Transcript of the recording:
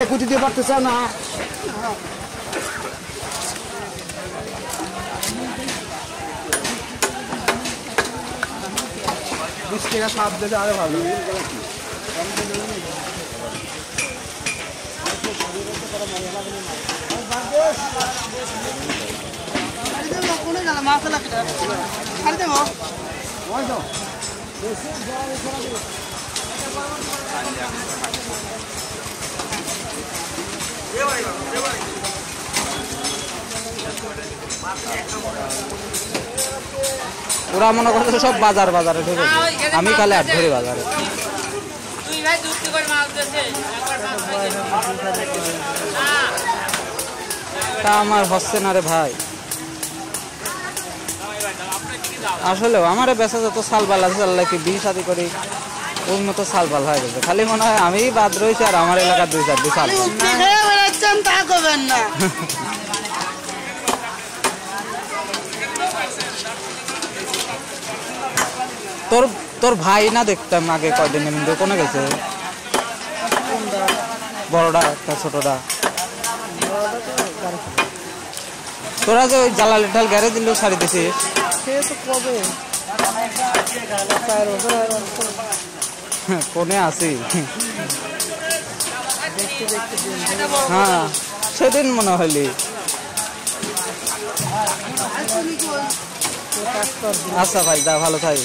কুচি দিয়ে পারতেছে না। বিস্কিটা সাপ দিলে আরো ভালো। ওরা মনে করছে সব বাজার বাজারে ঢুকে, আমি খালি আট ধরে বাজারে। তা আমার হচ্ছে না রে ভাই, আসলেও আমার বেচা যত সালবাল আছে আল্লাহ কি বিয়ে শাদি করি ওর মতো সালবাল হয়ে গেছে। খালি মনে হয় আমি বাদ রয়েছি আর আমার এলাকার দুই চারটি সাল। তোর তোর ভাই না দেখতাম আগে কয়দিনের মধ্যে কোনে গেছে? বড়টা একটা ছোটটা। তোরা যে ওই জালালি ঢাল গ্যারে দিলেও ছাড়ি দিছিস কোনে আছি? হ্যাঁ সেদিন মনে হইলি। আচ্ছা ভাই যা, ভালো থাকি।